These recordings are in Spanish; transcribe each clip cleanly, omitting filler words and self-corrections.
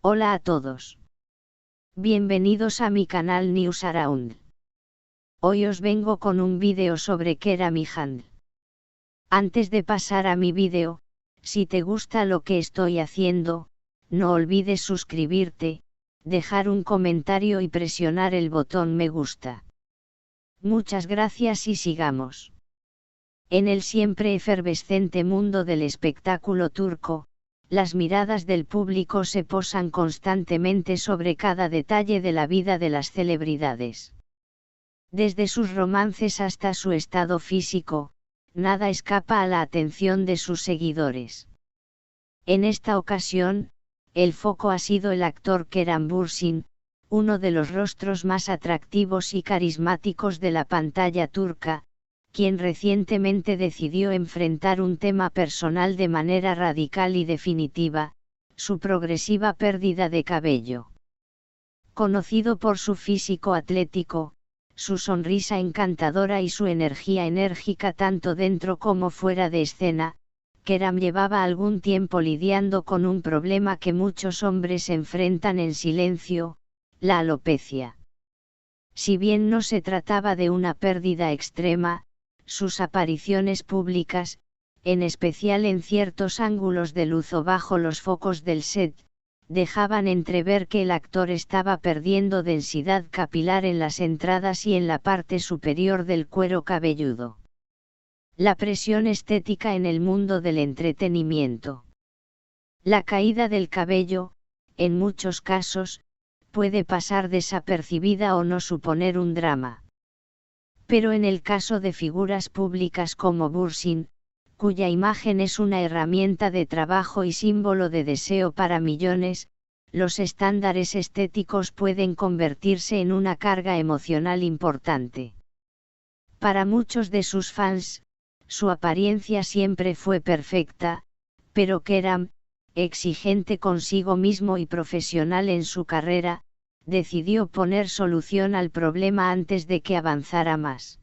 Hola a todos. Bienvenidos a mi canal News Around. Hoy os vengo con un vídeo sobre Kera Mihand. Antes de pasar a mi vídeo, si te gusta lo que estoy haciendo, no olvides suscribirte, dejar un comentario y presionar el botón me gusta. Muchas gracias y sigamos. En el siempre efervescente mundo del espectáculo turco, las miradas del público se posan constantemente sobre cada detalle de la vida de las celebridades. Desde sus romances hasta su estado físico, nada escapa a la atención de sus seguidores. En esta ocasión, el foco ha sido el actor Kerem Bürsin, uno de los rostros más atractivos y carismáticos de la pantalla turca, quien recientemente decidió enfrentar un tema personal de manera radical y definitiva, su progresiva pérdida de cabello. Conocido por su físico atlético, su sonrisa encantadora y su energía enérgica tanto dentro como fuera de escena, Kerem llevaba algún tiempo lidiando con un problema que muchos hombres enfrentan en silencio, la alopecia. Si bien no se trataba de una pérdida extrema, sus apariciones públicas, en especial en ciertos ángulos de luz o bajo los focos del set, dejaban entrever que el actor estaba perdiendo densidad capilar en las entradas y en la parte superior del cuero cabelludo. La presión estética en el mundo del entretenimiento. La caída del cabello, en muchos casos, puede pasar desapercibida o no suponer un drama. Pero en el caso de figuras públicas como Bürsin, cuya imagen es una herramienta de trabajo y símbolo de deseo para millones, los estándares estéticos pueden convertirse en una carga emocional importante. Para muchos de sus fans, su apariencia siempre fue perfecta, pero Kerem, exigente consigo mismo y profesional en su carrera, decidió poner solución al problema antes de que avanzara más.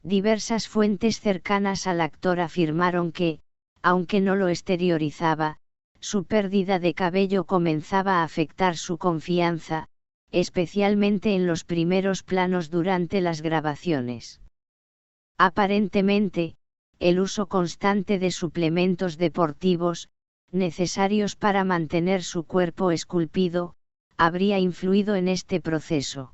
Diversas fuentes cercanas al actor afirmaron que, aunque no lo exteriorizaba, su pérdida de cabello comenzaba a afectar su confianza, especialmente en los primeros planos durante las grabaciones. Aparentemente, el uso constante de suplementos deportivos, necesarios para mantener su cuerpo esculpido, habría influido en este proceso.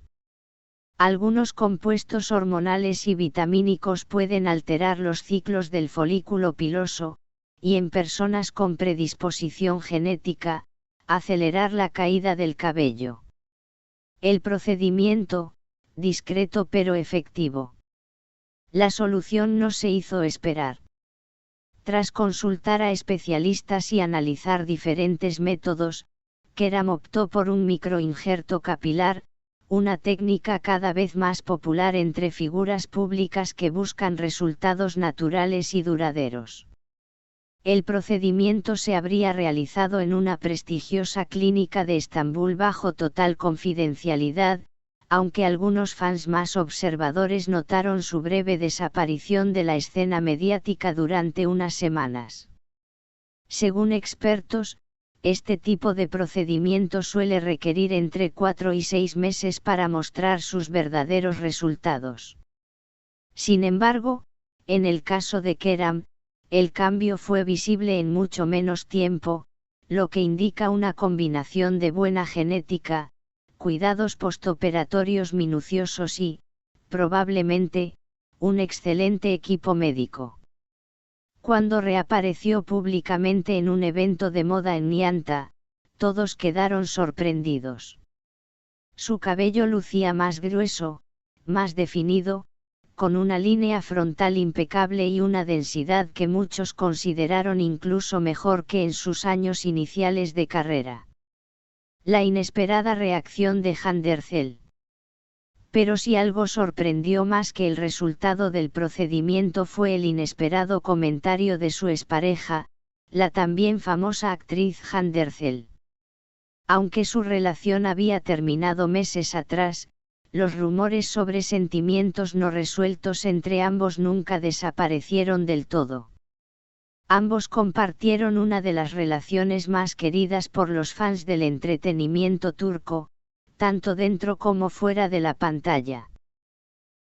Algunos compuestos hormonales y vitamínicos pueden alterar los ciclos del folículo piloso, y en personas con predisposición genética, acelerar la caída del cabello. El procedimiento, discreto pero efectivo. La solución no se hizo esperar. Tras consultar a especialistas y analizar diferentes métodos, Kerem optó por un microinjerto capilar, una técnica cada vez más popular entre figuras públicas que buscan resultados naturales y duraderos. El procedimiento se habría realizado en una prestigiosa clínica de Estambul bajo total confidencialidad, aunque algunos fans más observadores notaron su breve desaparición de la escena mediática durante unas semanas. Según expertos, este tipo de procedimiento suele requerir entre 4 y 6 meses para mostrar sus verdaderos resultados. Sin embargo, en el caso de Kerem, el cambio fue visible en mucho menos tiempo, lo que indica una combinación de buena genética, cuidados postoperatorios minuciosos y, probablemente, un excelente equipo médico. Cuando reapareció públicamente en un evento de moda en Nianta, todos quedaron sorprendidos. Su cabello lucía más grueso, más definido, con una línea frontal impecable y una densidad que muchos consideraron incluso mejor que en sus años iniciales de carrera. La inesperada reacción de Handercel. Pero si algo sorprendió más que el resultado del procedimiento fue el inesperado comentario de su expareja, la también famosa actriz Handercel. Aunque su relación había terminado meses atrás, los rumores sobre sentimientos no resueltos entre ambos nunca desaparecieron del todo. Ambos compartieron una de las relaciones más queridas por los fans del entretenimiento turco, tanto dentro como fuera de la pantalla.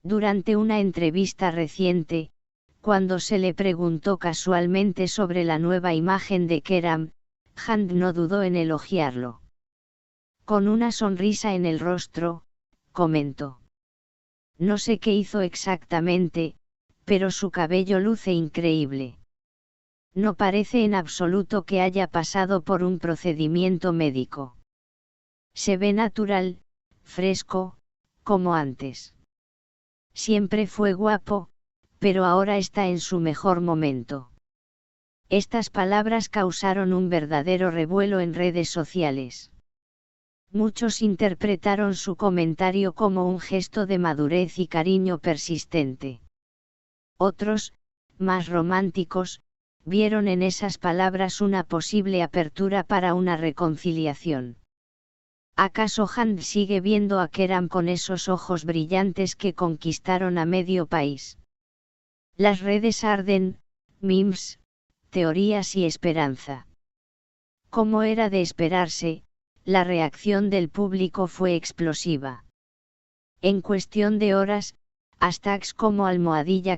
Durante una entrevista reciente, cuando se le preguntó casualmente sobre la nueva imagen de Kerem, Hande no dudó en elogiarlo. Con una sonrisa en el rostro, comentó: "No sé qué hizo exactamente, pero su cabello luce increíble. No parece en absoluto que haya pasado por un procedimiento médico. Se ve natural, fresco, como antes. Siempre fue guapo, pero ahora está en su mejor momento". Estas palabras causaron un verdadero revuelo en redes sociales. Muchos interpretaron su comentario como un gesto de madurez y cariño persistente. Otros, más románticos, vieron en esas palabras una posible apertura para una reconciliación. ¿Acaso Hande sigue viendo a Kerem con esos ojos brillantes que conquistaron a medio país? Las redes arden, memes, teorías y esperanza. Como era de esperarse, la reacción del público fue explosiva. En cuestión de horas, hashtags como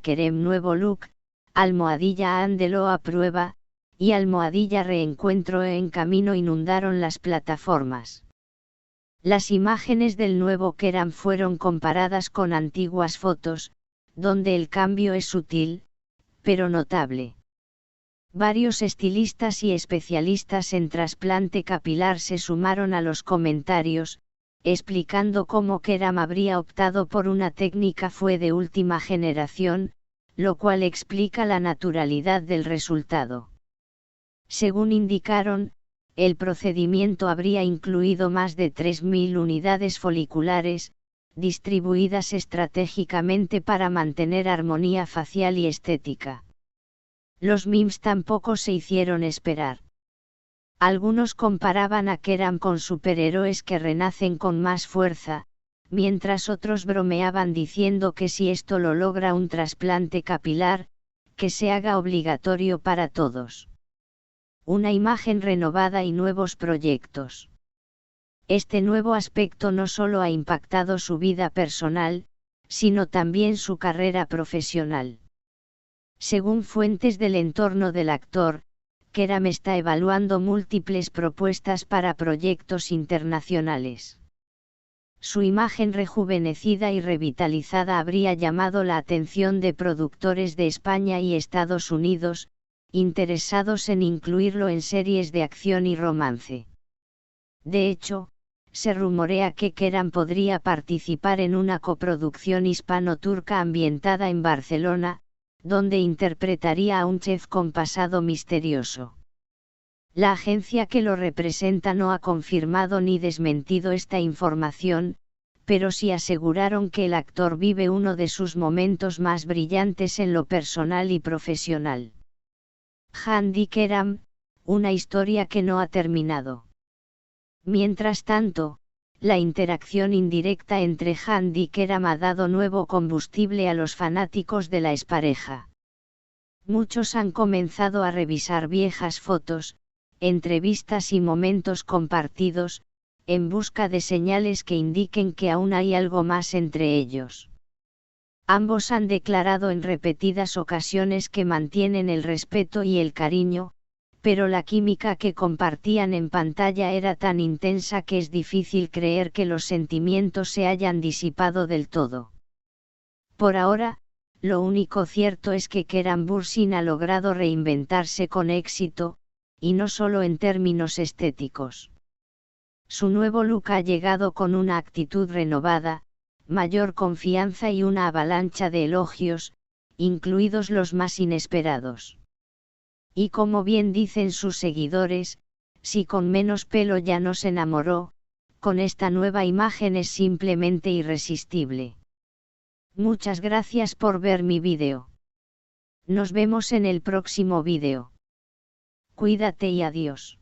#Kerem nuevo look, #Hande lo aprueba, y #reencuentro en camino inundaron las plataformas. Las imágenes del nuevo Kerem fueron comparadas con antiguas fotos, donde el cambio es sutil, pero notable. Varios estilistas y especialistas en trasplante capilar se sumaron a los comentarios, explicando cómo Kerem habría optado por una técnica fue de última generación, lo cual explica la naturalidad del resultado. Según indicaron, el procedimiento habría incluido más de 3.000 unidades foliculares, distribuidas estratégicamente para mantener armonía facial y estética. Los memes tampoco se hicieron esperar. Algunos comparaban a Kerem con superhéroes que renacen con más fuerza, mientras otros bromeaban diciendo que si esto lo logra un trasplante capilar, que se haga obligatorio para todos. Una imagen renovada y nuevos proyectos. Este nuevo aspecto no solo ha impactado su vida personal, sino también su carrera profesional. Según fuentes del entorno del actor, Kerem está evaluando múltiples propuestas para proyectos internacionales. Su imagen rejuvenecida y revitalizada habría llamado la atención de productores de España y Estados Unidos, interesados en incluirlo en series de acción y romance. De hecho, se rumorea que Kerem podría participar en una coproducción hispano-turca ambientada en Barcelona, donde interpretaría a un chef con pasado misterioso. La agencia que lo representa no ha confirmado ni desmentido esta información, pero sí aseguraron que el actor vive uno de sus momentos más brillantes en lo personal y profesional. Hande y Kerem, una historia que no ha terminado. Mientras tanto, la interacción indirecta entre Hande y Kerem ha dado nuevo combustible a los fanáticos de la expareja. Muchos han comenzado a revisar viejas fotos, entrevistas y momentos compartidos, en busca de señales que indiquen que aún hay algo más entre ellos. Ambos han declarado en repetidas ocasiones que mantienen el respeto y el cariño, pero la química que compartían en pantalla era tan intensa que es difícil creer que los sentimientos se hayan disipado del todo. Por ahora, lo único cierto es que Kerem Bürsin ha logrado reinventarse con éxito, y no solo en términos estéticos. Su nuevo look ha llegado con una actitud renovada, mayor confianza y una avalancha de elogios, incluidos los más inesperados. Y como bien dicen sus seguidores, si con menos pelo ya no se enamoró, con esta nueva imagen es simplemente irresistible. Muchas gracias por ver mi vídeo. Nos vemos en el próximo vídeo. Cuídate y adiós.